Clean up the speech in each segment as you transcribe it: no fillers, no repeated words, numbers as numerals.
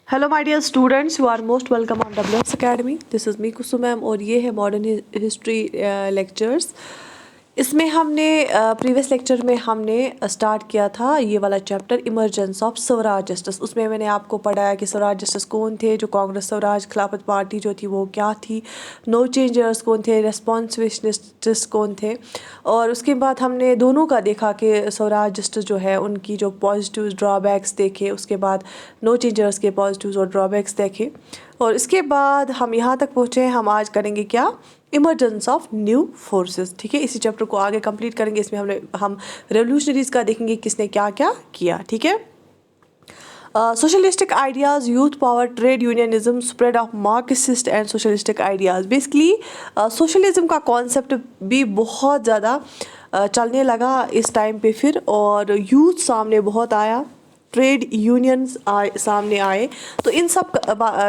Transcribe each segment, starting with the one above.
Hello my dear students, you are most welcome on WS academy. This is me Kusum ma'am और ये है modern history lectures. इसमें हमने previous lecture में हमने स्टार्ट किया था ये वाला chapter emergence of Swaraj justice. उसमें मैंने आपको पढ़ाया कि स्वराज जस्टिस कौन थे, जो कांग्रेस स्वराज खिलाफत पार्टी जो थी वो क्या थी, नो चेंजर्स कौन थे, रेस्पॉन्सिविस्ट कौन थे। और उसके बाद हमने दोनों का देखा कि स्वराज जस्टिस जो है उनकी जो पॉजिटिव ड्रॉबैक्स देखे, उसके बाद नो चेंजर्स के पॉजिटिव्स और ड्रॉबैक्स देखे। और इसके बाद हम यहाँ तक पहुँचे, हम आज करेंगे क्या, इमरजेंस ऑफ न्यू फोर्सेस। ठीक है, इसी चैप्टर को आगे कंप्लीट करेंगे। इसमें हम रेवोल्यूशनरीज का देखेंगे किसने क्या क्या किया। ठीक है, socialistic ideas, youth power, trade unionism, spread of Marxist and socialistic ideas. Basically socialism का कॉन्सेप्ट भी बहुत ज़्यादा चलने लगा इस टाइम पे फिर, और यूथ सामने बहुत आया, ट्रेड यूनियंस सामने आए। तो इन सब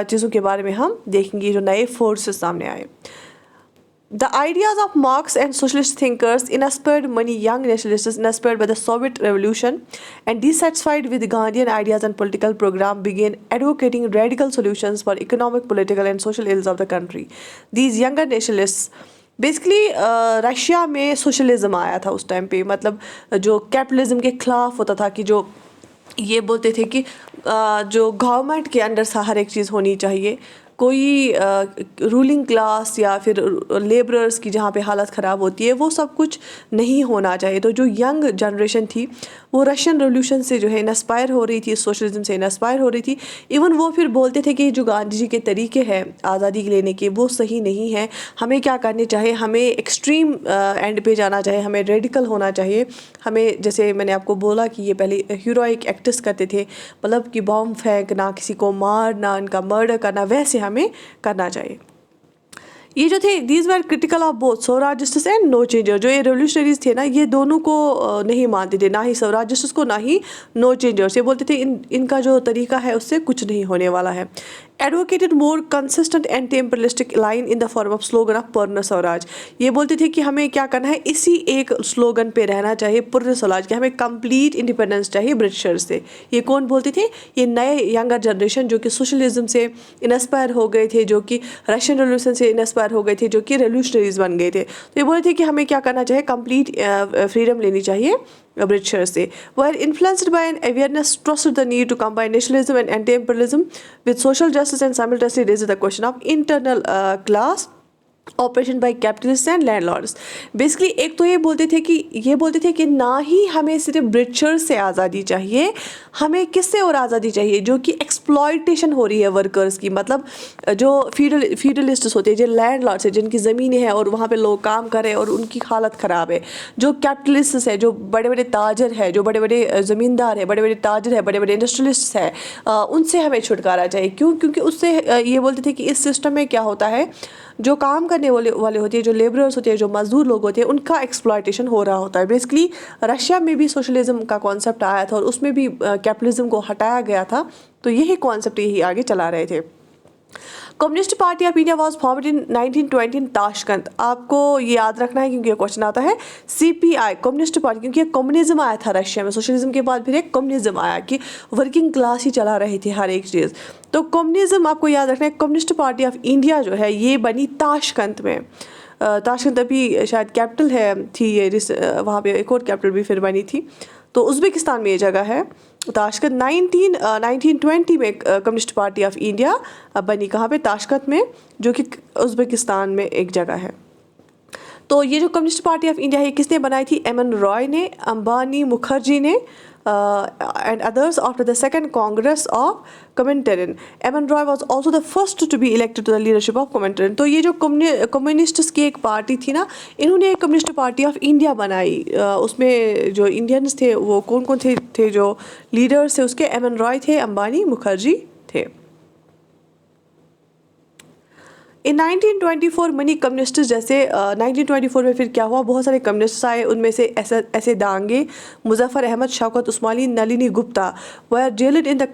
चीज़ों के बारे में हम देखेंगे, जो नए फोर्सेस सामने आए। The ideas of Marx and socialist thinkers inspired many young nationalists inspired by the Soviet Revolution and dissatisfied with Gandhian ideas and political program began advocating radical solutions for economic, political and social ills of the country. These younger nationalists basically Russia में socialism आया था उस time पे, मतलब जो capitalism के खिलाफ होता था, कि जो ये बोलते थे कि जो गवर्नमेंट के अंडर सा हर एक चीज़ होनी चाहिए, कोई रूलिंग क्लास या फिर लेबरर्स की जहाँ पे हालत ख़राब होती है वो सब कुछ नहीं होना चाहिए। तो जो यंग जनरेशन थी वो रशियन रेवोल्यूशन से जो है इंस्पायर हो रही थी, सोशलिज्म से इंस्पायर हो रही थी। इवन वो फिर बोलते थे कि जो गांधी जी के तरीके हैं आज़ादी लेने के वो सही नहीं है, हमें क्या करने चाहिए, हमें एक्सट्रीम एंड पे जाना चाहिए, हमें रेडिकल होना चाहिए। हमें, जैसे मैंने आपको बोला कि ये पहले हीरोइक एक्ट्स करते थे, मतलब कि बॉम्ब फेंकना, किसी को मारना, उनका मर्डर करना, वैसे हमें करना चाहिए। ये जो थे, these were critical of both Swarajists and no changer. जो ये रेवोल्यूशनरीज थे ना, ये दोनों को नहीं मानते थे, ना ही स्वराज जस्टिस को ना ही नो चेंजर्स। ये बोलते थे इनका जो तरीका है उससे कुछ नहीं होने वाला है। Advocated more consistent anti imperialistic line in the form of slogan of पूर्ण स्वराज। ये बोलते थे कि हमें क्या करना है, इसी एक स्लोगन पे रहना चाहिए, पूर्ण स्वराज, कि हमें कंप्लीट इंडिपेंडेंस चाहिए ब्रिटिशर्स से। ये कौन बोलते थे, ये नए यंगर जनरेशन जो कि सोशलिज्म से इंस्पायर हो गए थे, जो कि रशियन रेवोल्यूशन से इंस्पायर हो गए थे, जो कि रेवोल्यूशनरीज बन गए थे। तो ये बोलते थे कि हमें क्या करना चाहिए, कंप्लीट फ्रीडम लेनी चाहिए Britishers say, were influenced by an awareness trusted the need to combine nationalism and anti-imperialism with social justice and simultaneously raises the question of internal class operation by capitalist and landlords. Basically एक तो ये बोलते थे कि ना ही हमें सिर्फ Britishers से आज़ादी चाहिए, हमें किससे और आज़ादी चाहिए, जो कि एक्सप्लॉयटेशन हो रही है वर्कर्स की, मतलब जो फ्यूडलिस्ट्स होते हैं, जो लैंडलॉर्ड्स हैं, जिनकी ज़मीनें हैं और वहाँ पे लोग काम कर रहे हैं और उनकी हालत ख़राब है, जो कैपिटलिस्ट्स है, जो बड़े बड़े ताजर है, जो बड़े बड़े ज़मींदार है, बड़े बड़े ताजर है, बड़े बड़े इंडस्ट्रियलिस्ट है, उनसे हमें छुटकारा चाहिए। क्यों? क्योंकि उससे ये बोलते थे कि इस सिस्टम में क्या होता है, जो काम करने वाले होते हैं, जो लेबरर्स होते हैं, जो मजदूर लोग होते हैं, उनका एक्सप्लॉयटेशन हो रहा होता है। बेसिकली रशिया में भी सोशलिज्म का कॉन्सेप्ट आया था और उसमें भी कैपिटलिज्म को हटाया गया था। तो यही कॉन्सेप्ट यही आगे चला रहे थे। Communist party of India was formed in 1920 in Tashkent. आपको ये याद रखना है क्योंकि ये क्वेश्चन आता है। CPI कम्युनिस्ट पार्टी, क्योंकि कम्युनिज्म आया था रशिया में, सोशलिज्म के बाद फिर एक कम्युनिज्म आया कि वर्किंग क्लास ही चला रही थी हर एक चीज़। तो कम्युनिज्म आपको याद रखना है। कम्युनिस्ट पार्टी ऑफ इंडिया जो है ये बनी ताशकंद में। ताशकंद अभी शायद कैपिटल थी ये, वहाँ पे एक और कैपिटल भी फिर बनी थी, तो उज़्बेकिस्तान में ये जगह है ताशकंद। 1920 में कम्युनिस्ट पार्टी ऑफ इंडिया बनी, कहाँ पे, ताशकंद में, जो कि उज़्बेकिस्तान में एक जगह है। तो ये जो कम्युनिस्ट पार्टी ऑफ इंडिया है किसने बनाई थी, एमएन रॉय ने, अंबानी मुखर्जी ने and others after the second Congress of Comintern. M.N. Roy was also the first to be elected to the leadership of Comintern. तो ये जो कम्युनिस्ट्स की एक पार्टी थी ना, इन्होंने एक कम्युनिस्ट पार्टी ऑफ इंडिया बनाई। उसमें जो इंडियंस थे वो कौन कौन थे जो लीडर्स थे उसके, M.N. रॉय थे, अंबानी मुखर्जी थे। इन 1924 मनी कम्युनिस्ट जैसे 1924 में फिर क्या हुआ, बहुत सारे कम्युनिस्ट आए, उनमें से ऐसे Dange Muzaffar Ahmad, Shaukat Usmani, Nalini Gupta were jailed in the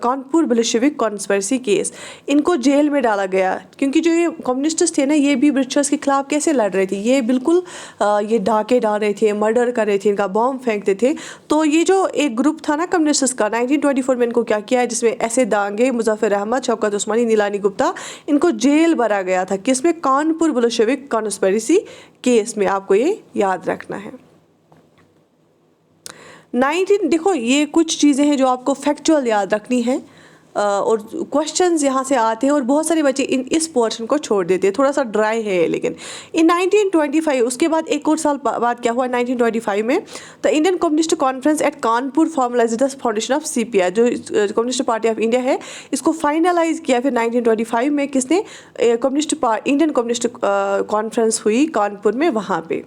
Kanpur Bolshevik conspiracy case. इनको जेल में डाला गया क्योंकि जो ये कम्युनिस्ट थे ना, ये भी ब्रिटिशर्स के खिलाफ कैसे लड़ रहे थे, ये बिल्कुल ये डाके डाल रहे थे, मर्डर कर रहे थे, इनका बॉम्ब फेंकते थे। तो ये जो एक ग्रुप था ना कम्युनिस्ट का 1924 में, इनको क्या किया है, जिसमें ऐसे दांगे मुजफ्फर अहमद, शौकत उस्मानी, नीलानी गुप्ता, इनको जेल भरा गया था। किसमें? कानपुर बोल्शेविक कॉन्स्पिरेसी केस में। आपको ये याद रखना है। 19 देखो, ये कुछ चीज़ें हैं जो आपको फैक्चुअल याद रखनी है और क्वेश्चंस यहाँ से आते हैं और बहुत सारे बच्चे इस पोर्शन को छोड़ देते हैं, थोड़ा सा ड्राई है। लेकिन इन 1925 उसके बाद एक और साल बाद क्या हुआ, 1925 में the Indian communist conference at Kanpur formalize the foundation of CPI, जो कम्युनिस्ट पार्टी ऑफ इंडिया है, इसको फाइनलाइज किया फिर 1925 में। किसने? इंडियन कम्युनिस्ट कॉन्फ्रेंस हुई कानपुर में, वहाँ पे।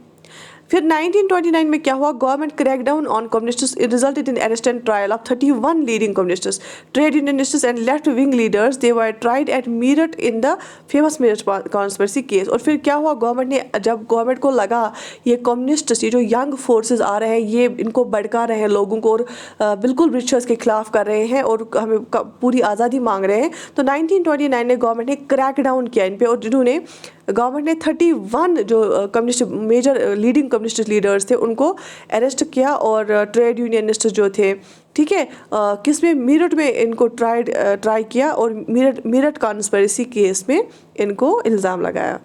फिर 1929 में क्या हुआ, government crackdown on communists, it resulted in arrest and trial of 31 leading communists, trade unionists and left wing leaders. They were tried at Meerut in the famous Meerut conspiracy case. और फिर क्या हुआ, गवर्नमेंट ने, जब गवर्नमेंट को लगा ये कम्युनिस्ट, ये जो यंग फोर्सेज आ रहे हैं, ये इनको भड़का रहे हैं लोगों को और बिल्कुल ब्रिटिशर्स के खिलाफ कर रहे हैं और हमें पूरी आज़ादी मांग रहे हैं, तो 1929 में गवर्नमेंट ने क्रैकडाउन किया इन पे और जिन्होंने गवर्नमेंट ने 31 जो communist major leading communist leaders थे उनको अरेस्ट किया और ट्रेड यूनियनिस्ट जो थे, ठीक है, किस में? मीरठ में इनको ट्राई किया और मीरठ कॉन्स्पिरेसी केस में इनको इल्ज़ाम लगाया।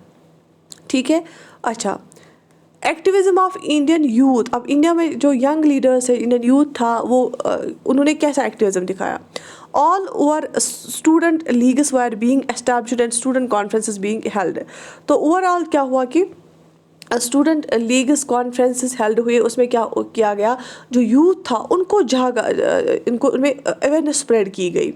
ठीक है, अच्छा, एक्टिविज्म ऑफ इंडियन यूथ। अब इंडिया में जो यंग लीडर्स है, इंडियन यूथ था, वो उन्होंने कैसा एक्टिविज्म दिखाया? All over student leagues were being established and student conferences being held. तो ओवरऑल क्या हुआ कि स्टूडेंट लीग्स कॉन्फ्रेंसेस हेल्ड हुए, उसमें क्या किया गया, जो यूथ था उनको इनको उनमें अवेयरनेस स्प्रेड की गई।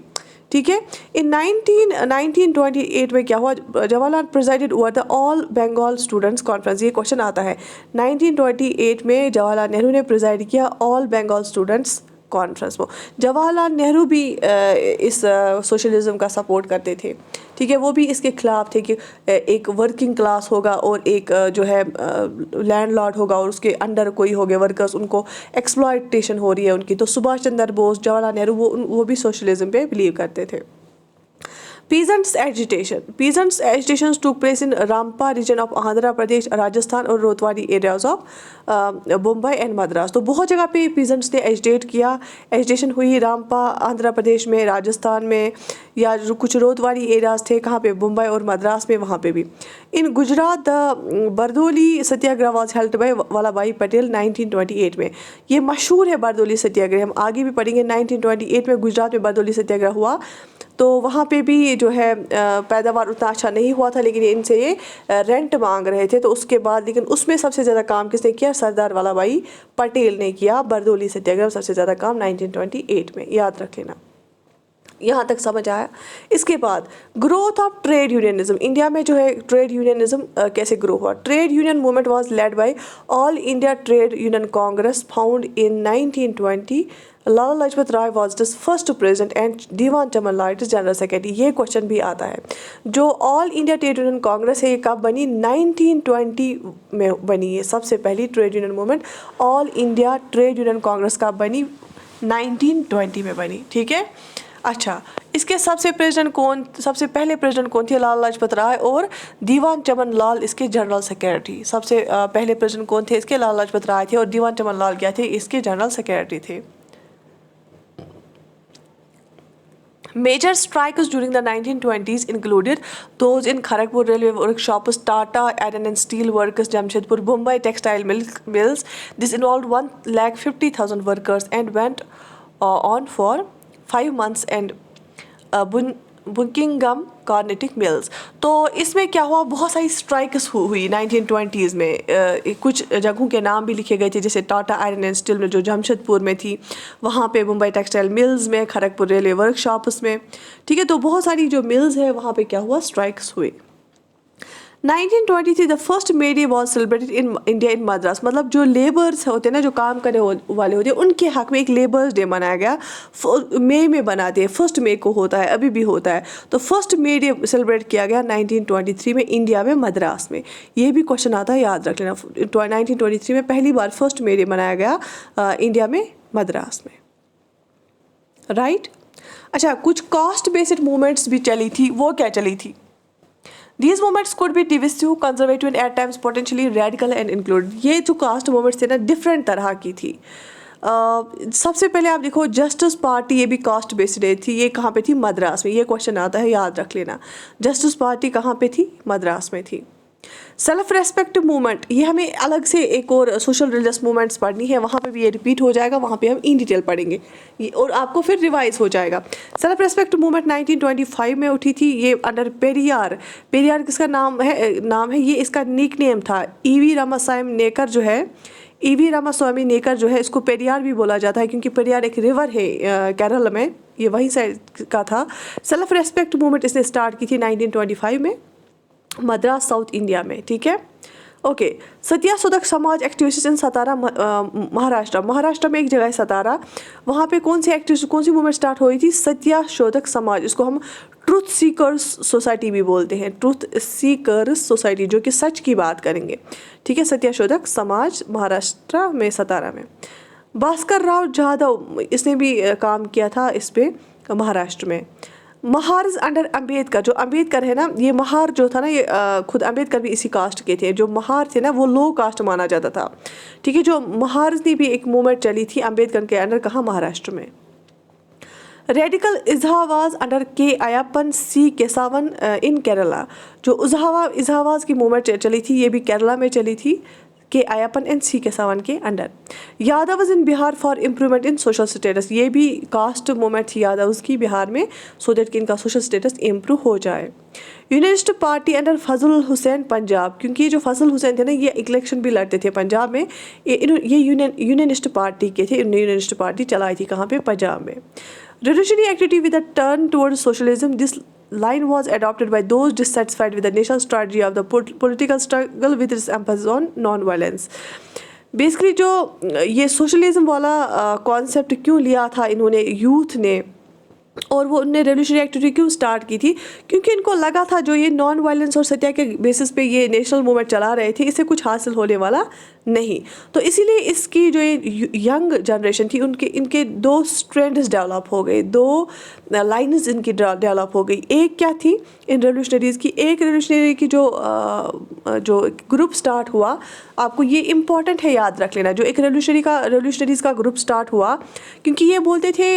ठीक है, इन 1928 में क्या हुआ, Jawaharlal president over the all Bengal students conference. ये क्वेश्चन आता है, 1928 में जवाहरलाल नेहरू ने प्रेसिड किया ऑल बंगाल स्टूडेंट्स कॉन्फ्रेंस को। जवाहरलाल नेहरू भी इस सोशलिज्म का सपोर्ट करते थे, ठीक है, वो भी इसके खिलाफ थे कि एक वर्किंग क्लास होगा और एक जो है लैंडलॉर्ड होगा और उसके अंडर कोई हो गए वर्कर्स, उनको एक्सप्लॉयटेशन हो रही है उनकी। तो सुभाष चंद्र बोस, जवाहरलाल नेहरू वो भी सोशलिज्म पे बिलीव करते थे। Peasants agitations took place in Rampa region of Andhra Pradesh, Rajasthan और रोतवाड़ी areas of Mumbai and Madras. तो बहुत जगह पे peasants ने एजिटेट किया, एजिटेशन हुई रामपा आंध्र प्रदेश में, राजस्थान में, या जो कुछ रोतवाड़ी एरियाज थे कहाँ पे, मुंबई और मद्रास में, वहाँ पे भी। In Gujarat the Bardoli satyagraha was held by Vallabh Bhai Patel 1928 में। ये मशहूर है बरदौली सत्याग्रह, हम आगे भी पढ़ेंगे। 1928 में गुजरात में बरदौली सत्याग्रह हुआ, तो वहाँ पे भी जो है पैदावार उतना अच्छा नहीं हुआ था, लेकिन इनसे ये रेंट मांग रहे थे। तो उसके बाद लेकिन उसमें सबसे ज़्यादा काम किसने किया? सरदार वल्लभ भाई पटेल ने किया। बरदौली सत्याग्रह सबसे ज़्यादा काम 1928 में, याद रख लेना। यहाँ तक समझ आया। इसके बाद growth of trade unionism. India में जो है ट्रेड यूनियनिज्म कैसे ग्रो हुआ? Trade union movement was led by all India trade union congress found in 1920। Lala Lajpat Rai was the first president and Diwan Chaman Lal general secretary. ये क्वेश्चन भी आता है। जो all India trade union congress है ये कब बनी? 1920 में बनी है सबसे पहली trade union movement. All India trade union Congress कब बनी? 1920 में बनी। ठीक है, अच्छा, इसके सबसे पहले प्रेसिडेंट कौन थे? लाला लाजपत राय और दीवान चमन लाल इसके जनरल सेक्रेटरी। सबसे पहले प्रेसिडेंट कौन थे इसके? लाला लाजपत राय थे और दीवान चमन लाल क्या थे? इसके जनरल सेक्रेटरी थे। Major strikes during the 1920s included those in Kharagpur railway workshops, Tata Iron and Steel Workers, Jamshedpur, Mumbai textile mills. This involved 150,000 workers and went on for 5 months and Buckingham Carnatic mills. तो इसमें क्या हुआ? बहुत सारी strikes हुई 1920s में। कुछ जगहों के नाम भी लिखे गए थे, जैसे टाटा आयरन एंड स्टील में जो जमशेदपुर में थी, वहाँ पे मुंबई टेक्सटाइल मिल्स में, खड़गपुर रेलवे वर्कशॉप्स में। ठीक है, तो बहुत सारी जो मिल्स है वहाँ पे क्या हुआ? स्ट्राइक्स हुए। 1923 the first may day was celebrated in India in Madras. मतलब जो लेबर्स होते हैं ना, जो काम करने वाले होते हैं, उनके हक में एक लेबर्स डे मनाया गया। मई में बनाते हैं, फर्स्ट मई को होता है, अभी भी होता है। तो फर्स्ट मे डे सेलिब्रेट किया गया 1923 में इंडिया में मद्रास में। ये भी क्वेश्चन आता है, याद रख लेना। 1923 में पहली बार फर्स्ट मे डे मनाया गया इंडिया में मद्रास में, राइट। अच्छा, कुछ कास्ट बेस्ड मूवमेंट्स भी चली थी। वो क्या चली थी? These movements could be divisive, conservative and at times potentially radical and included। ये जो कास्ट मूवमेंट्स थे ना, डिफरेंट तरह की थी। सबसे पहले आप देखो, जस्टिस पार्टी, ये भी कास्ट बेस्ड थी। ये कहाँ पे थी? मद्रास में। ये क्वेश्चन आता है, याद रख लेना। जस्टिस पार्टी कहाँ पे थी? मद्रास में थी। सेल्फ रेस्पेक्ट मूवमेंट, ये हमें अलग से एक और सोशल रिलीजियस मूवमेंट्स पढ़नी है, वहाँ पे भी ये रिपीट हो जाएगा, वहाँ पे हम इन डिटेल पढ़ेंगे ये, और आपको फिर रिवाइज हो जाएगा। सेल्फ रेस्पेक्ट मूवमेंट 1925 में उठी थी। ये अंडर पेरियार। पेरियार किसका नाम है? ये इसका निक नेम था। ईवी रामास्वामी नेकर जो है, ईवी रामास्वामी नेकर जो है, इसको पेरियार भी बोला जाता है क्योंकि पेरियार एक रिवर है केरल में, ये वहीं साइड का था। सेल्फ रेस्पेक्ट मूवमेंट इसने स्टार्ट की थी 1925 में मद्रास साउथ इंडिया में, ठीक है। ओके, सत्याशोधक समाज एक्टिविस्ट इन सतारा महाराष्ट्र। महाराष्ट्र में एक जगह है सतारा, वहाँ पे कौन सी मूवमेंट स्टार्ट हुई थी? सत्याशोधक समाज। इसको हम ट्रूथ सीकर्स सोसाइटी भी बोलते हैं, ट्रूथ सीकर्स सोसाइटी, जो कि सच की बात करेंगे, ठीक है। सत्याशोधक समाज महाराष्ट्र में, सतारा में। भास्कर राव जाधव, इसने भी काम किया था इस पे महाराष्ट्र में। महार्स अंडर अम्बेडकर, जो अम्बेडकर है ना, ये महार जो था ना, ये खुद अम्बेडकर भी इसी कास्ट के थे। जो महार थे ना, वो लो कास्ट माना जाता था, ठीक है। जो महार्स की भी एक मूवमेंट चली थी अम्बेडकर के अंडर, कहाँ? महाराष्ट्र में। रेडिकल इजहावाज अंडर के अयप्पन सी केसावन इन केरला। जो इजहावाज की मूवमेंट चली थी, ये भी केरला में चली थी, के अयप्पन एंड सी केसावन के under. Yadav in Bihar for improvement in social status. ये भी कास्ट मूवमेंट थी यादव की बिहार में, सो दैट कि इनका सोशल स्टेटस इम्प्रूव हो जाए। यूनियनिस्ट पार्टी अंडर फजल हुसैन पंजाब, क्योंकि ये जो फजल हुसैन थे ना, ये इलेक्शन भी लड़ते थे पंजाब में। ये यूनियनिस्ट पार्टी के थे। इन्होंने यूनियनिस्ट पार्टी चलाई थी कहाँ पे? पंजाब में। Revolutionary activity with a turn towards socialism. This line was adopted by those dissatisfied with the national strategy of the political struggle with its emphasis on non-violence। Basically जो ये सोशलिज्म वाला concept क्यों लिया था इन्होंने, यूथ ने, और वो उनने रेवोल्यूशनरी एक्टिविटी क्यों स्टार्ट की थी? क्योंकि इनको लगा था जो ये नॉन वायलेंस और सत्या के बेसिस पे ये नेशनल मूवमेंट चला रहे थे, इससे कुछ हासिल होने वाला नहीं। तो इसीलिए इसकी जो ये यंग जनरेशन थी, इनके दो स्ट्रेंड्स डेवलप हो गए, दो लाइन्स इनकी डेवलप हो गई। एक क्या थी इन रेवोल्यूशनरीज़ की? एक रेवोल्यूशनरी की जो ग्रुप स्टार्ट हुआ, आपको ये इम्पॉर्टेंट है, याद रख लेना। जो एक रेवोल्यूशनरीज़ का ग्रुप स्टार्ट हुआ, क्योंकि ये बोलते थे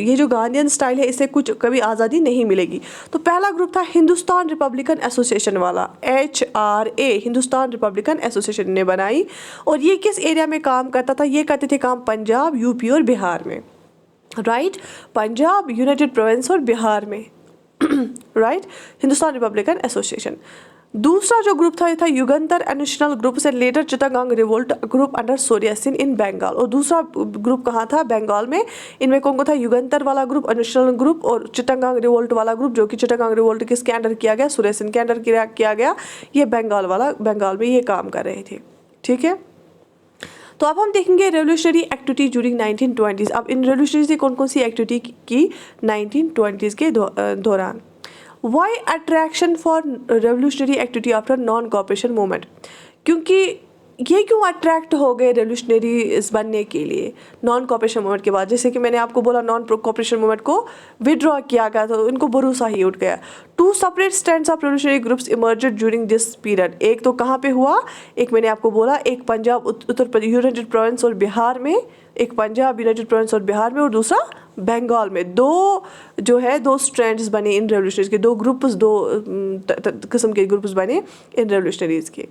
ये जो गांधीयन स्टाइल है, इससे कुछ कभी आज़ादी नहीं मिलेगी। तो पहला ग्रुप था हिंदुस्तान रिपब्लिकन एसोसिएशन वाला, HRA, हिंदुस्तान रिपब्लिकन एसोसिएशन ने बनाई। और ये किस एरिया में काम करता था? ये करते थे काम पंजाब, यूपी और बिहार में, राइट। पंजाब, यूनाइटेड प्रोविंस और बिहार में, राइट। Hindustan Republican association. दूसरा जो ग्रुप था, ये था युगंतर एडिशनल ग्रुप से later Chittagong revolt group under Surya Sen in Bengal. और दूसरा ग्रुप कहाँ था? बंगाल में। इनमें कौन कौन था? युगंतर वाला ग्रुप, एडिशनल ग्रुप, और चिटागांग रिवोल्ट वाला ग्रुप, जो कि चिटागांग रिवोल्ट किसके अंडर किया गया? सूर्या सेन के अंडर किया गया। ये बंगाल में ये काम कर रहे थे, ठीक है। तो अब हम देखेंगे रेवोल्यूशनरी एक्टिविटी ड्यूरिंग 1920s। अब इन रेवोल्यूशनरी से कौन कौन सी एक्टिविटी की 1920s के दौरान? Why attraction for revolutionary activity after non cooperation movement. क्योंकि ये क्यों अट्रैक्ट हो गए रेवोल्यूशनरीज बनने के लिए नॉन कॉपरेशन मूवमेंट के बाद? जैसे कि मैंने आपको बोला, नॉन कॉपरेशन मूवमेंट को विड्रॉ किया गया, तो इनको भरोसा ही उठ गया। Two separate strands of revolutionary groups emerged during this period. एक तो कहाँ पे हुआ? एक मैंने आपको बोला, एक पंजाब, उत्तर प्रदेश, यूनाइटेड प्रोविंस और बिहार में, एक पंजाब, यूनाइटेड प्रोविंस और बिहार में, और दूसरा बंगाल में। दो स्ट्रैंड्स बने इन रेवोल्यूशनरीज के, दो किस्म के ग्रुप्स बने इन रेवोल्यूशनरीज के।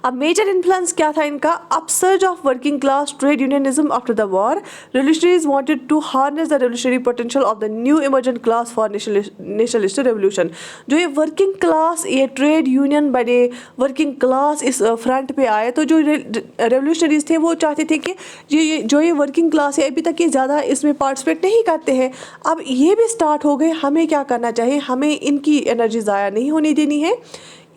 अब मेजर इन्फ्लुएंस क्या था इनका? Upsurge of working class trade unionism after the war. Revolutionaries wanted to harness the revolutionary potential of the new emergent class for nationalist revolution. जो ये वर्किंग क्लास, ये ट्रेड यूनियन बने, working class इस front पे आए, तो जो revolutionaries थे वो चाहते थे कि ये वर्किंग क्लास है, अभी तक ये ज़्यादा इसमें पार्टिसिपेट नहीं करते हैं, अब ये भी स्टार्ट हो गए, हमें क्या करना चाहिए? हमें इनकी एनर्जी ज़ाया नहीं होने देनी है,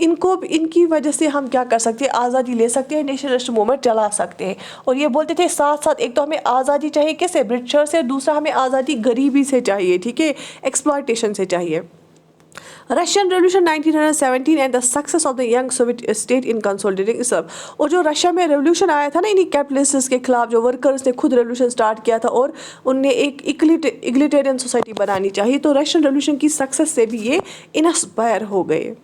इनकी वजह से हम क्या कर सकते हैं, आज़ादी ले सकते हैं, नेशनलिस्ट मूवमेंट चला सकते हैं। और ये बोलते थे साथ साथ एक तो हमें आज़ादी चाहिए कैसे, ब्रिटिशर से, दूसरा हमें आज़ादी गरीबी से चाहिए, ठीक है, एक्सप्लॉयटेशन से चाहिए। Russian revolution 1917 and the success of the young Soviet state in consolidating itself. और जो रशिया में रेवोल्यूशन आया था ना इन्हीं कैपिटलिस्ट के खिलाफ, जो वर्कर्स ने खुद रेवोल्यूशन स्टार्ट किया था और उनने एक इक्लिटेरियन सोसाइटी बनानी चाहिए, तो रशियन रेवोल्यूशन की सक्सेस से भी ये इंस्पायर हो गए।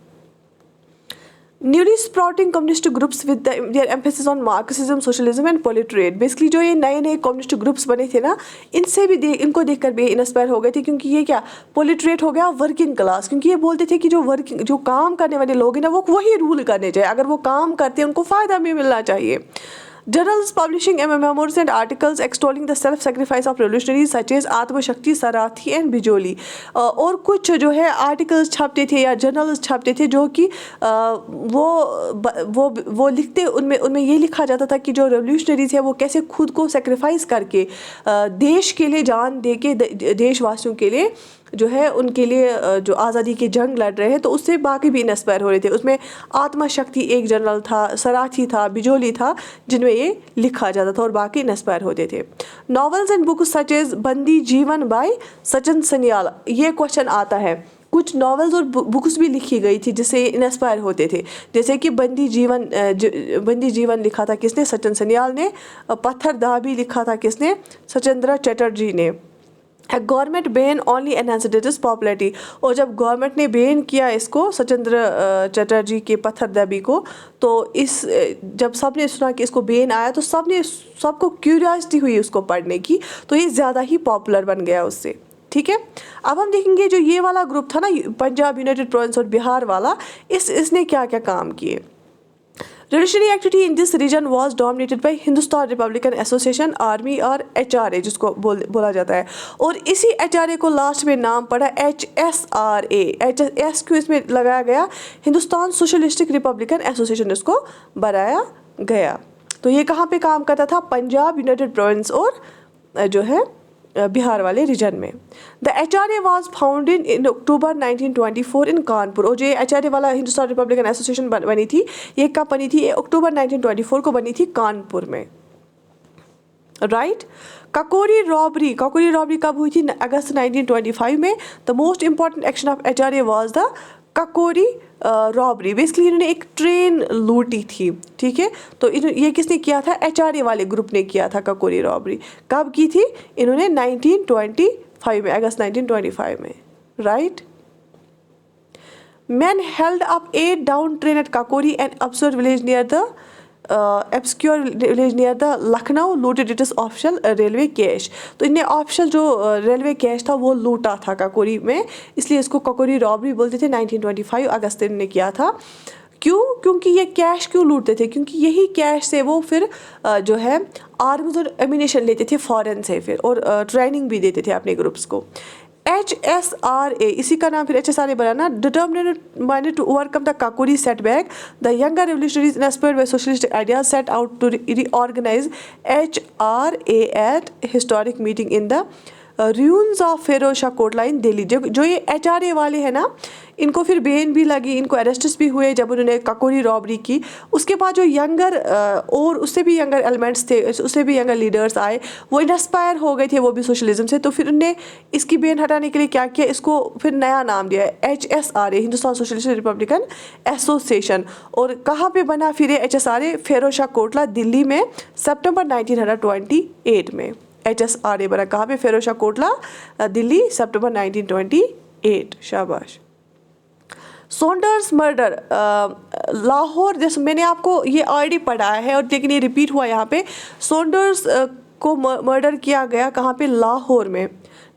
Newly sprouting communist groups with their emphasis on Marxism, socialism and proletariat। Basically जो ये नए नए कम्युनिस्ट ग्रुप्स बने थे ना, इनसे भी इनको देखकर भी इंस्पायर हो गए थे, क्योंकि ये क्या पोलिटरेट हो गया, वर्किंग क्लास। क्योंकि ये बोलते थे कि जो काम करने वाले लोग हैं ना, वो वही रूल करने चाहिए, अगर वो काम करते हैं उनको फ़ायदा भी मिलना चाहिए। Journals publishing memoirs and articles extolling the self-sacrifice of revolutionaries such as Atmashakti, Sarathi and Bijoli. और कुछ जो है आर्टिकल्स छपते थे या जर्नल्स छपते थे जो कि वो लिखते, उनमें ये लिखा जाता था कि जो रेवोल्यूशनरीज है वो कैसे खुद को सेक्रीफाइस करके देश के लिए जान दे के, देशवासियों के लिए जो है उनके लिए जो आज़ादी की जंग लड़ रहे हैं, तो उससे बाकी भी इंस्पायर हो रहे थे। उसमें आत्मशक्ति एक जर्नल था, सराठी था, बिजोली था, जिनमें ये लिखा जाता था और बाकी इंस्पायर होते थे। Novels and books such as Bandi Jiwan bye Sachin Sanyal. ये क्वेश्चन आता है, कुछ नॉवेल्स और बुक्स भी लिखी गई थी जिससे इंस्पायर होते थे, जैसे कि बंदी जीवन लिखा था किसने, सचिन सन्याल ने। पत्थरदाह भी लिखा था किसने, सचिंद्र चटर्जी ने। Government ban only enhanced it's popularity. और जब गवर्नमेंट ने बैन किया इसको, सचिंद्र चटर्जी के पत्थरदाबी को, तो जब सबने सुना कि इसको बैन आया तो सबको क्यूरियोसिटी हुई उसको पढ़ने की, तो ये ज़्यादा ही पॉपुलर बन गया उससे, ठीक है। अब हम देखेंगे जो ये वाला ग्रुप था ना, पंजाब, यूनाइटेड प्रोविंस और बिहार वाला, इसने क्या क्या काम किए। Revolutionary activity in this region was dominated by Hindustan Republican Association, army और HRA जिसको बोला जाता है। और इसी HRA को लास्ट में नाम पड़ा HSRA। HS क्यों इसमें लगाया गया, हिंदुस्तान सोशलिस्टिक रिपब्लिकन एसोसिएशन इसको बनाया गया। तो ये कहाँ पे काम करता था, पंजाब, यूनाइटेड प्रोविंस और जो है बिहार वाले रीजन में। The HRA was founded in October 1924 in Kanpur. और जो HRA वाला हिंदुस्तान रिपब्लिकन एसोसिएशन बनी थी, ये कब बनी थी, अक्टूबर 1924 को बनी थी कानपुर में, राइट। काकोरी रॉबरी कब हुई थी, अगस्त 1925 में। The most important action of HRA was the Kakori robbery. Basically इन्होंने एक ट्रेन लूटी थी, ठीक है। तो ये किसने किया था, HRA वाले ग्रुप ने किया था काकोरी रॉबरी। कब की थी इन्होंने, 1925 में, अगस्त 1925 में, right. Men held up a down train at Kakori, an obscure village near the Lucknow, looted its official railway cash. तो इनने ऑफिशियल जो रेलवे कैश था वो लूटा था काकोरी में, इसलिए इसको काकोरी रॉबरी बोलते थे। 1925 अगस्त इन्होंने किया था। क्यों, क्योंकि ये कैश क्यों लूटते थे, क्योंकि यही कैश से वो फिर जो है आर्म्स और एमिनेशन लेते थे फॉरेन से फिर, और ट्रेनिंग भी देते थे अपने ग्रुप्स को। HSRA, इसी का नाम फिर HSRA banana. determined to overcome the Kakori setback, the younger revolutionaries inspired by socialist ideas set out to reorganize HRA at historic meeting in the ruins of Firoz Shah Kotla इन दिल्ली। जो ये HRA वाले हैं ना, इनको फिर बेन भी लगी, इनको अरेस्ट्स भी हुए जब उन्होंने काकोरी रॉबरी की। उसके बाद जो यंगर और उससे भी यंगर एलिमेंट्स थे, उससे भी यंगर लीडर्स आए, वो इंस्पायर हो गए थे वो भी सोशलिज्म से। तो फिर उनने इसकी बेन हटाने के लिए क्या किया, इसको फिर नया नाम दिया HSRA, Hindustan socialist Republican association. और कहाँ पे बना फिर ये HSRA, फिरोज शाह कोटला दिल्ली में, सितंबर 1928 में HSRA बना। कहाँ पे, फिरोज शाह कोटला दिल्ली, सितंबर 1928। शाबाश। सॉन्डर्स मर्डर लाहौर, जैसे मैंने आपको ये ऑलरेडी पढ़ाया है और लेकिन ये रिपीट हुआ यहाँ पे। सॉन्डर्स को मर्डर किया गया कहाँ पे, लाहौर में,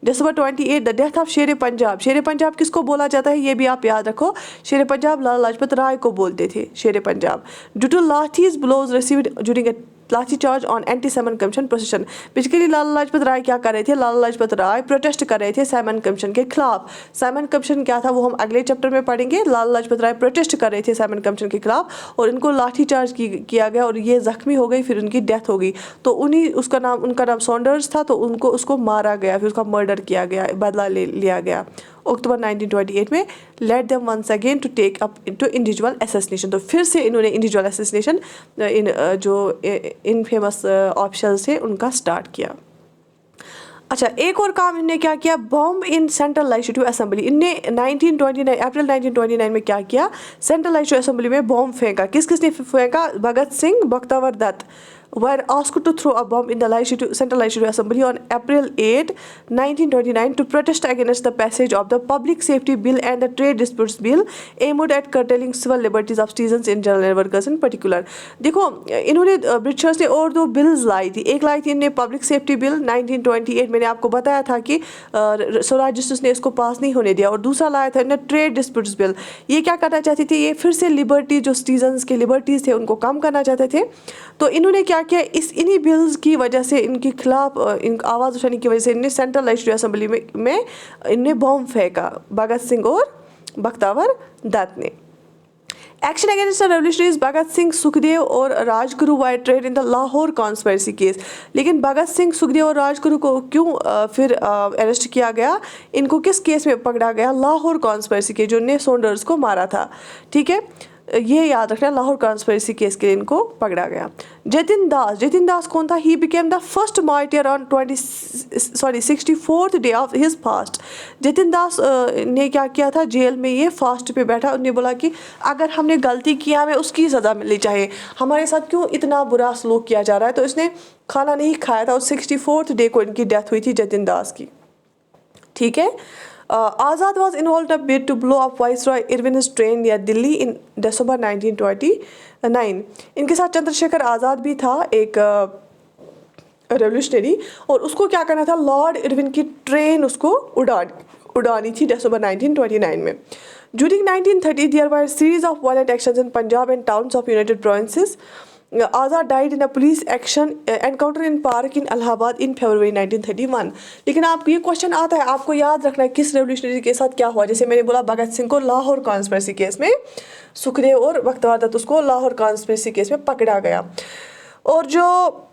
December 28। द डेथ ऑफ शेर पंजाब। शेर पंजाब किसको बोला जाता है, ये भी आप याद रखो। शेर पंजाब लाला लाजपत राय को बोलते थे Sher Punjab. Due to lathis blows received during a lathi charge on anti Simon commission procession. Basically Lala Lajpat Rai क्या कर रहे थे, लाला लाजपत राय प्रोटेस्ट कर रहे थे सैमन कमीशन के खिलाफ। सैमन कमीशन क्या था वो हम अगले चैप्टर में पढ़ेंगे। लाला लाजपत राय प्रोटेस्ट कर रहे थे सैमन कमीशन के खिलाफ और इनको लाठी चार्ज किया गया और ये जख्मी हो गई, फिर उनकी डेथ हो गई। तो उनका नाम सॉन्डर्स था, तो उसको मारा गया, फिर उसका मर्डर किया गया, बदला ले लिया गया। अक्टूबर 1928 में, let them once again to take up into individual assassination. तो फिर से इन्होंने इंडिविजुअल असैसिनेशन जो इनफेमस ऑफिसर्स थे उनका स्टार्ट किया। अच्छा, एक और काम इनने क्या किया, bomb in central legislative assembly. इनने 1929 अप्रैल 1929 में क्या किया, सेंट्रल लेजिस्लेटिव असेंबली में बॉम्ब फेंका। किस किसने फेंका, Bhagat Singh, Bakhtiyar Dutt were asked to throw a bomb in the Central Legislative Assembly on April 8, 1929 to protest against the passage of the Public Safety Bill and the Trade Disputes Bill aimed at curtailing civil liberties of citizens in general and workers in particular। देखो, इन्होंने Britishers ने और दो bills लाई थी। एक लाई थी इन्हें public safety bill 1928, मैंने आपको बताया था कि स्वराज जस्टिस ने इसको पास नहीं होने दिया, और दूसरा लाया था इन्हें ट्रेड डिस्प्यूट्स बिल। ये क्या करना चाहती थी, ये फिर से लिबर्टी, जो सिटीजन्स के लिबर्टीज़ थे उनको कम करना चाहते थे। तो इन्होंने क्या किया, इस इन्हीं बिल्स की वजह से, इनके खिलाफ इन आवाज़ उठाने की वजह से इन्हें सेंट्रल लेजिस्लेटिव असेंबली में इन्हें बॉम्ब फेंका, भगत सिंह और बख्तियार दत्त ने। Action against the revolutionaries, Bhagat Singh, Sukhdev और Rajguru were tried in the Lahore conspiracy case. लेकिन भगत सिंह, सुखदेव और राजगुरु को क्यों फिर अरेस्ट किया गया, इनको किस केस में पकड़ा गया, लाहौर कॉन्स्पिरेसी केस, जो ने सोल्डर्स को मारा था। ठीक है, ये याद रखना, लाहौर कॉन्स्पिरेसी केस के इनको पकड़ा गया। जतिन दास कौन था, he became the first martyr on 64th day of his fast. Jatin Das ने क्या किया था, जेल में ये फास्ट पे बैठा। उन्होंने बोला कि अगर हमने गलती किया हमें उसकी सज़ा मिलनी चाहिए, हमारे साथ क्यों इतना बुरा सलूक किया जा रहा है। तो इसने खाना नहीं खाया था, और 64th डे को इनकी डेथ हुई थी जतिन दास की। ठीक है, Azad was involve in a bid to blow up viceroy Irwin's train near Delhi in December 1929। इनके साथ चंद्रशेखर आज़ाद भी था, एक रेवोल्यूशनरी, और उसको क्या करना था, लॉर्ड इरविन की ट्रेन उसको उड़ानी थी दिसंबर 1929 में। During 1930 there were a series of violent actions in Punjab and towns of United Provinces। Azad died in a police action encounter in park in Allahabad in February 1931। लेकिन आप ये क्वेश्चन आता है, आपको याद रखना है किस रेवोल्यूशनरी के साथ क्या हुआ। जैसे मैंने बोला, भगत सिंह को लाहौर कॉन्स्पिरेसी केस में, सुखदेव और बख्तियार दत्त उसको लाहौर कॉन्स्पिरेसी केस में पकड़ा गया। और जो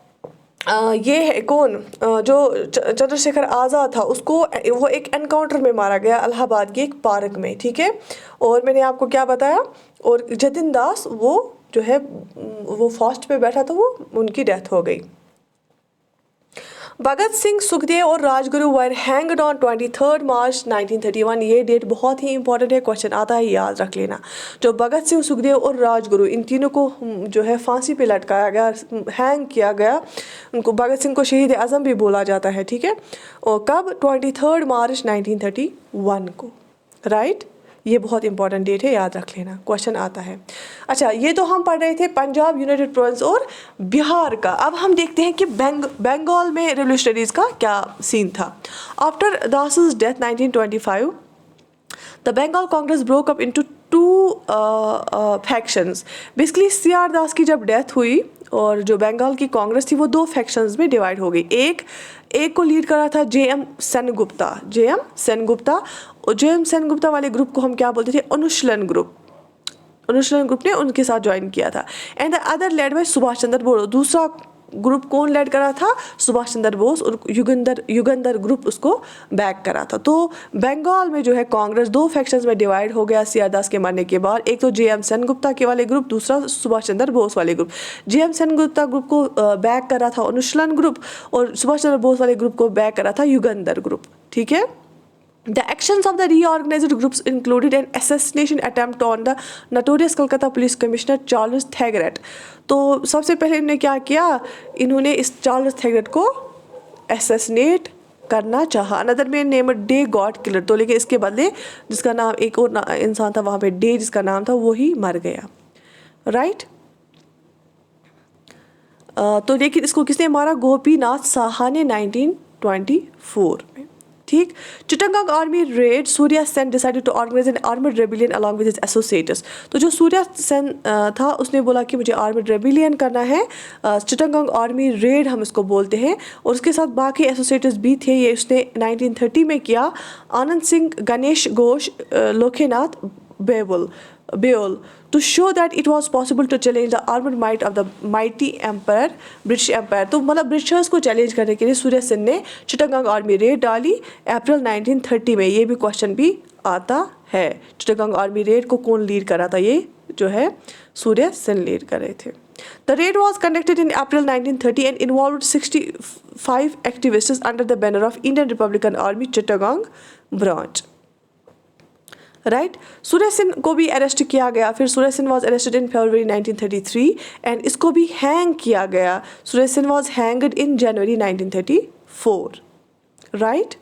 ये है कौन, जो चंद्रशेखर आज़ाद था, उसको वो एक एनकाउंटर में मारा गया इलाहाबाद के एक पार्क में। ठीक है, और मैंने आपको क्या बताया, और जतिन दास वो जो है वो फास्ट पे बैठा था, वो उनकी डेथ हो गई। भगत सिंह, सुखदेव और राजगुरु वर हैंग्ड ऑन 23 मार्च 1931। ये डेट बहुत ही इंपॉर्टेंट है, क्वेश्चन आता है, याद रख लेना। जो भगत सिंह, सुखदेव और राजगुरु, इन तीनों को जो है फांसी पे लटकाया गया, हैंग किया गया। उनको भगत सिंह को शहीद आज़म भी बोला जाता है। ठीक है, और कब, 23 मार्च 1931 को, राइट। ये बहुत इंपॉर्टेंट डेट है, याद रख लेना, क्वेश्चन आता है। अच्छा, ये तो हम पढ़ रहे थे पंजाब, यूनाइटेड प्रोविंस और बिहार का। अब हम देखते हैं कि बंगाल में रेवोल्यूशनरीज का क्या सीन था। After Das's death 1925 the Bengal Congress broke up into two factions. Basically CR Das की जब डेथ हुई और जो बंगाल की कांग्रेस थी वो दो फैक्शंस में डिवाइड हो गई। एक को लीड कर रहा था JM सेनगुप्ता। और JM सेनगुप्ता वाले ग्रुप को हम क्या बोलते थे, अनुशीलन ग्रुप ने उनके साथ ज्वाइन किया था। And the other led by Subhash Chandra Bose. दूसरा ग्रुप कौन लेड करा था, सुभाष चंद्र बोस, और युगंधर ग्रुप उसको बैक करा था। तो बंगाल में जो है कांग्रेस दो फैक्शंस में डिवाइड हो गया CR दास के मरने के बाद। एक तो JM सेनगुप्ता के वाले ग्रुप, दूसरा सुभाष चंद्र बोस वाले ग्रुप। JM सेनगुप्ता ग्रुप को बैक करा था अनुशीलन ग्रुप, और सुभाष चंद्र बोस वाले ग्रुप को बैक करा था युगंधर ग्रुप। ठीक है, The actions of the reorganized groups included an assassination attempt on the notorious Kolkata Police Commissioner Charles Thegret। तो सबसे पहले इन्होंने क्या किया, इन्होंने इस चार्ल्स थेगरेट को assassinate करना चाहा। Another man name day God killer. तो लेकिन इसके बदले जिसका नाम एक और इंसान था वहाँ पे डे, जिसका नाम था, वो ही मर गया, राइट। तो लेकिन इसको किसने मारा, गोपीनाथ साहा ने 1924 में। ठीक, Chittagong army raid, Surya Sen decided to organize an armed rebellion along with his associates. तो जो सूर्या सेन था उसने बोला कि मुझे आर्मड रेबिलियन करना है, चिटंगंग आर्मी रेड हम इसको बोलते हैं, और उसके साथ बाकी एसोसिएट्स भी थे। ये उसने 1930 में किया। Anand Singh, Ganesh Ghosh, लोकेनाथ बेबुल, Beol to show that it was possible to challenge the armed might of the mighty empire British Empire। तो मतलब ब्रिटिशर्स को चैलेंज करने के लिए सूर्य सेन ने चिटागोंग आर्मी रेड डाली अप्रैल 1930 में। ये भी क्वेश्चन भी आता है। चिटागोंग आर्मी रेड को कौन लीड करा था? ये जो है सूर्य सेन लीड कर रहे थे। The raid was conducted in April 1930 and involved 65 activists under the banner of Indian Republican Army Chittagong branch। Right, Surya Sen को भी अरेस्ट किया गया। फिर Surya Sen was arrested in February 1933 and इसको भी हैंग किया गया। Surya Sen was hanged in January 1934। Right,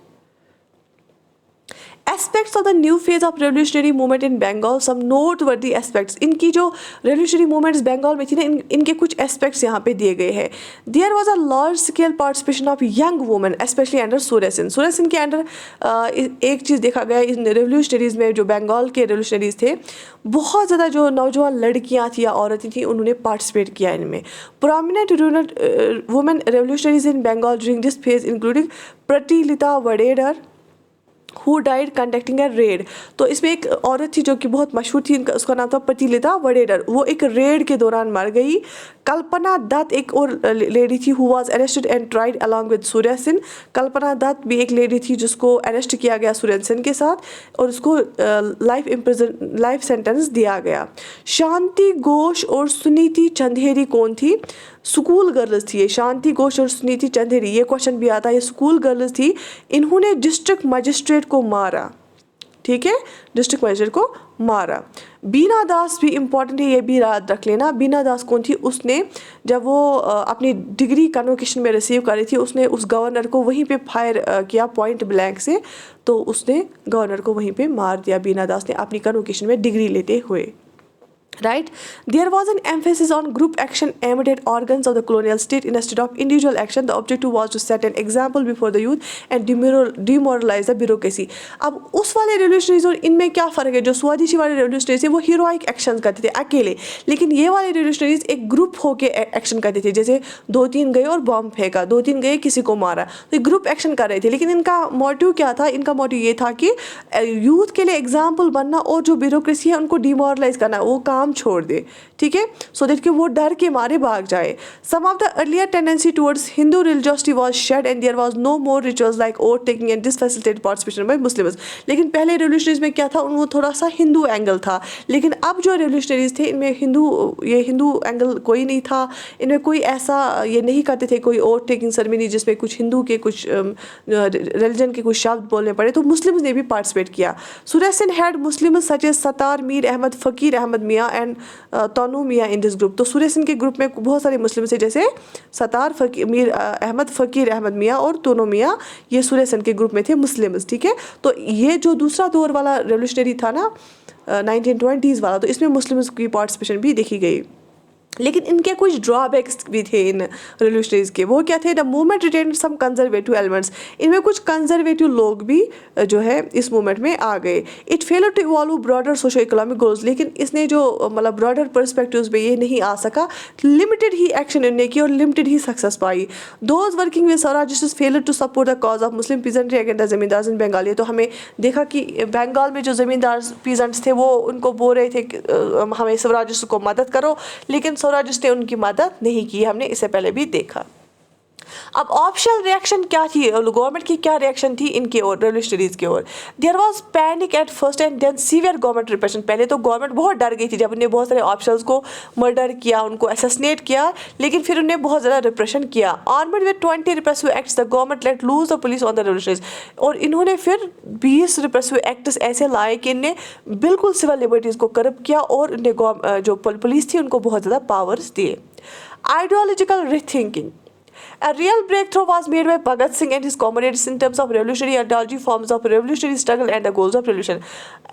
aspects of the new phase of revolutionary movement in Bengal, some noteworthy aspects. इनकी जो रेवोल्यूशनरी मूवमेंट्स बंगाल में थी ना, इनके कुछ एस्पेक्ट्स यहाँ पे दिए गए हैं। There was a large scale participation of young women specially under Surya Sen. Surya Sen के अंडर एक चीज़ देखा गया इन रेवोल्यूशनरीज में, जो बंगाल के रेवोल्यूशनरीज थे, बहुत ज़्यादा जो नौजवान लड़कियाँ थी या औरतें थी, उन्होंने पार्टिसिपेट किया इनमें। Prominent women revolutionaries in Bengal during this phase including Pritilata Waddedar who died conducting a raid. तो इसमें एक औरत थी जो कि बहुत मशहूर थी, उसका नाम था प्रतिलिता वडेडर। वो एक रेड के दौरान मर गई। कल्पना दत्त एक और लेडी थी who was arrested and tried along with Surya Sen. Kalpana Dutt भी एक लेडी थी जिसको अरेस्ट किया गया सूर्य सेन के साथ और उसको लाइफ सेंटेंस दिया गया। शांति घोष और सुनीति चंदेरी कौन थी? स्कूल गर्ल्स थी ये, शांति घोष और सुनीति चंदेरी। ये क्वेश्चन भी आता है, ये स्कूल गर्ल्स थी। इन्होंने डिस्ट्रिक्ट मजिस्ट्रेट को मारा। ठीक है, डिस्ट्रिक्ट मजिस्ट्रेट को मारा। बीना दास भी इम्पॉर्टेंट है, ये भी याद रख लेना। बीना दास कौन थी? उसने जब वो अपनी डिग्री कन्वोकेशन में रिसीव कर रही थी, उसने उस गवर्नर को वहीं पे फायर किया पॉइंट ब्लैंक से, तो उसने गवर्नर को वहीं पे मार दिया बीना दास ने अपनी कन्वोकेशन में डिग्री लेते हुए। Right, there was an emphasis on group action aimed at organs of the colonial state instead of individual action. The objective was to set an example before the youth and demoralize the bureaucracy। अब उस वाले revolutionaries और इनमें क्या फ़र्क है? जो स्वदेशी वाले रेवोल्यूशनरीज थे वो हीरोइक एक्शन करते थे अकेले, लेकिन ये वाले रेवोल्यूशनरीज एक ग्रुप होके एक्शन करते थे। जैसे 2-3 गए और बॉम्ब फेंका, 2-3 गए किसी को मारा, तो ग्रुप एक्शन कर रहे थे। लेकिन इनका मोटिव क्या था? इनका मोटिव ये था कि यूथ के लिए एग्जाम्पल बनना और जो ब्यूरोक्रेसी है उनको डिमोरलाइज करना, वो काम छोड़ दे। ठीक है, सो दैट कि वो डर के मारे भाग जाए। Some of the earlier tendency towards Hindu religiosity was shed and there was no more rituals like oath taking and this facilitated participation by Muslims. लेकिन पहले रेवोल्यूशनरीज में क्या था? उनको थोड़ा सा हिंदू एंगल था, लेकिन अब जो रेवोल्यूशनरीज थे इनमें हिंदू एंगल कोई नहीं था। इनमें कोई ऐसा ये नहीं करते थे कोई ओथ टेकिंग सेरेमनी जिसमें कुछ हिंदू के कुछ रिलीजन के कुछ शब्द बोलने पड़े, तो मुस्लिम्स ने भी पार्टिसिपेट किया। Surya Sen had Muslims such as Sattar Mir Ahmad Fakir Ahmad मियाँ एंड तनु मियाँ इन दिस ग्रुप। तो सूर्य सेन के ग्रुप में बहुत सारे मुस्लिम थे, जैसे सतार मीर अहमद फ़कीर अहमद मियाँ और तनु मियाँ, ये सूर्य सेन के ग्रुप में थे मुस्लिम्स। ठीक है, तो ये जो दूसरा दौर वाला रेवोल्यूशनरी था ना 1920s वाला, तो इसमें मुस्लिम्स की पार्टिसिपेशन भी देखी गई। लेकिन इनके कुछ ड्रॉबैक्स भी थे इन रेवोल्यूशनरीज के। वो क्या थे? The movement retain some conservative elements. इनमें कुछ कंजर्वेटिव लोग भी जो है इस मूवमेंट में आ गए। It fail to evolve broader socio economic goals. लेकिन इसने जो मतलब ब्रॉडर पर्सपेक्टिव्स में ये नहीं आ सका, लिमिटेड ही एक्शन इन्होंने की और लिमिटेड ही सक्सेस पाई। Those working with Swarajist fail to support the cause of Muslim peasantry against the zamindars in Bengal. तो हमें देखा कि बंगाल में जो जमींदार पीजेंट्स थे वो उनको बोल रहे थे हमें स्वराजिस्ट को मदद करो, लेकिन स्वराजिस्ट ने उनकी मदद नहीं की। हमने इससे पहले भी देखा। अब ऑप्शनल रिएक्शन क्या थी? गवर्नमेंट की क्या रिएक्शन थी इनके और रेवोल्यूशनरीज के ओर? There was panic at first and then severe government repression. पहले तो गवर्नमेंट बहुत डर गई थी जब उन्हें बहुत सारे ऑप्शनल्स को मर्डर किया, उनको असैसिनेट किया, लेकिन फिर उन्हें बहुत ज़्यादा रिप्रेशन किया। Armed with 20 repressive acts the government let loose the police on the revolutionaries. और इन्होंने फिर 20 रिप्रेसिव एक्ट्स ऐसे लाए कि इन्हें बिल्कुल सिविल लिबर्टीज़ को करप्ट किया और इन्हें जो पुलिस थी उनको बहुत ज़्यादा पावर्स दिए। Ideological rethinking. A real breakthrough was made by Bhagat Singh and his comrades in terms of revolutionary ideology, forms of revolutionary struggle and the goals of revolution।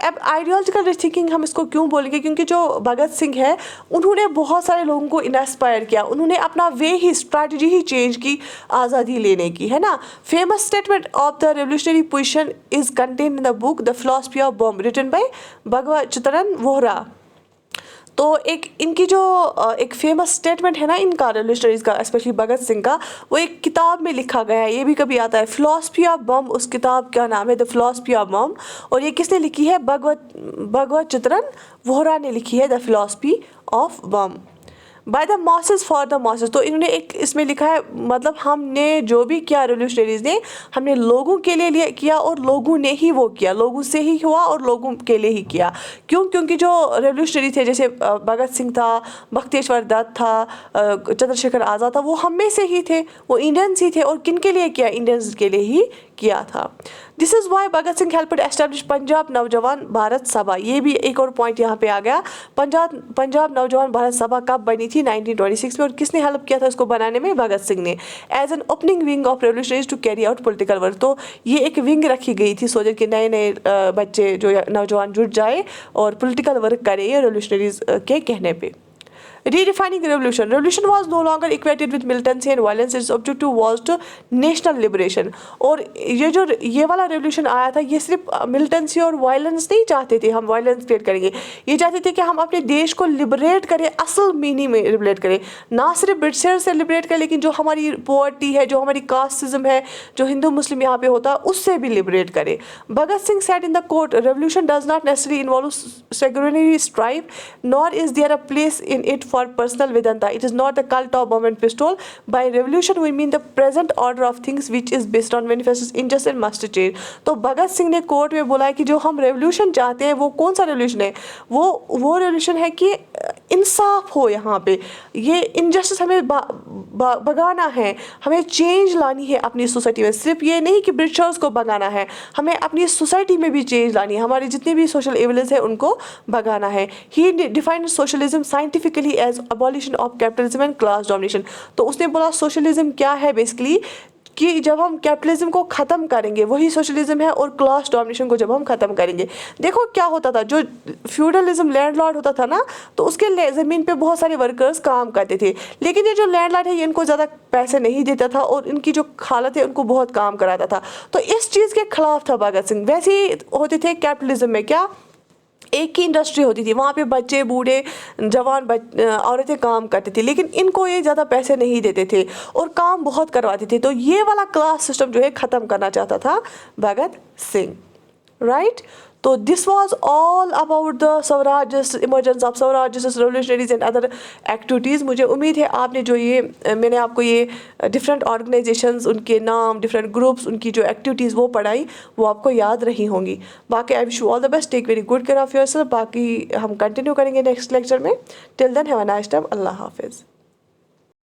अब आइडियोलॉजिकल रीथिंकिंग हम इसको क्यों बोलेंगे? क्योंकि जो भगत सिंह है उन्होंने बहुत सारे लोगों को इंस्पायर किया, उन्होंने अपना वे ही स्ट्रैटेजी ही चेंज की आज़ादी लेने की, है ना। Famous statement of the revolutionary position is contained in the book the philosophy of bomb written by Bhagwati Charan Vohra. तो एक इनकी जो एक फेमस स्टेटमेंट है ना इनका रेवोल्यूशनरीज का, स्पेशली भगत सिंह का, वो एक किताब में लिखा गया है, ये भी कभी आता है, फिलॉसफी ऑफ बम, उस किताब का नाम है द फिलॉसफी ऑफ बम। और ये किसने लिखी है? भगवत चित्रण वोहरा ने लिखी है the philosophy of bomb, by the masses for the masses. तो इन्होंने एक इसमें लिखा है, मतलब हमने जो भी किया रेवोल्यूशनरीज ने, हमने लोगों के लिए किया और लोगों ने ही वो किया, लोगों से ही हुआ और लोगों के लिए ही किया। क्यों? क्योंकि जो रेवोल्यूशनरी थे, जैसे भगत सिंह था, बख्तियार दत्त था, चंद्रशेखर आज़ाद था, वो हम में से ही थे, वो इंडियंस ही थे। और किन के लिए किया? इंडियंस के लिए ही किया था। This is why Bhagat Singh helped establish Punjab नौजवान भारत सभा। ये भी एक और पॉइंट यहाँ पे आ गया। पंजाब नौजवान भारत सभा कब बनी थी? 1926 में। और किसने हेल्प किया था इसको बनाने में? भगत सिंह ने, as an opening wing of revolutionaries to carry out political work. तो ये एक विंग रखी गई थी सो कि नए नए बच्चे जो नौजवान जुट जाए और पॉलिटिकल वर्क करें रेवोल्यूशनरीज के कहने पे। Redefining revolution. Revolution was no longer equated with militancy and violence. Its objective was to national liberation. और ये वाला revolution आया था, ये सिर्फ militancy और violence नहीं चाहते थे, हम violence create करेंगे, ये चाहते थे कि हम अपने देश को liberate करें, असल मीनिंग में liberate करें, ना सिर्फ ब्रिटिशर से liberate करें, लेकिन जो हमारी poverty है, जो हमारी casteism है, जो हिंदू मुस्लिम यहाँ पे होता है, उससे भी liberate करें। Bhagat Singh said in the court, revolution does not necessarily involve sanguinary strife, nor is there a place in it for personal Vedanta. It is not the cult of bomb and pistol. By revolution we mean the present order of things which is based on manifest injustice and must change. तो भगत सिंह ने court में बोला है कि जो हम revolution चाहते हैं वो कौन सा रेवोल्यूशन है? वो रेवोल्यूशन है कि इंसाफ हो यहाँ पे, ये इनजस्टिस हमें भगाना है, हमें चेंज लानी है अपनी सोसाइटी में। सिर्फ ये नहीं कि ब्रिटिशर्स को भगाना है, हमें अपनी सोसाइटी में भी चेंज लानी है, हमारे जितने भी सोशल एविलेंस है उनको भगाना है। He defined socialism scientifically as abolition of capitalism and class domination। तो उसने बोला सोशलिज्म क्या है बेसिकली, कि जब हम कैपिटलिज्म को ख़त्म करेंगे वही सोशलिज्म है, और क्लास डोमिनेशन को जब हम ख़त्म करेंगे। देखो क्या होता था, जो फ्यूडलिज्म लैंडलॉर्ड होता था ना, तो उसके ज़मीन पे बहुत सारे वर्कर्स काम करते थे, लेकिन ये जो लैंडलॉर्ड है ये इनको ज़्यादा पैसे नहीं देता था और इनकी जो हालत है उनको बहुत काम कराता था। तो इस चीज़ के खिलाफ था भगत सिंह। वैसे ही होते थे कैपिटलिज्म में, क्या एक ही इंडस्ट्री होती थी, वहाँ पे बच्चे बूढ़े जवान औरतें काम करती थी, लेकिन इनको ये ज़्यादा पैसे नहीं देते थे और काम बहुत करवाते थे। तो ये वाला क्लास सिस्टम जो है ख़त्म करना चाहता था भगत सिंह, राइट। तो this was all about the Swaraj, emergence of Swaraj, revolutionaries and other activities. मुझे उम्मीद है आपने जो ये मैंने आपको ये डिफरेंट ऑर्गेनाइजेशंस, उनके नाम, डिफरेंट ग्रुप्स, उनकी जो एक्टिविटीज़ वो पढ़ाई, वो आपको याद रही होंगी। बाकी I wish you all the best, take very good care of yourself. बाकी हम कंटिन्यू करेंगे नेक्स्ट लेक्चर में। Till then have a nice time. अल्लाह हाफिज़।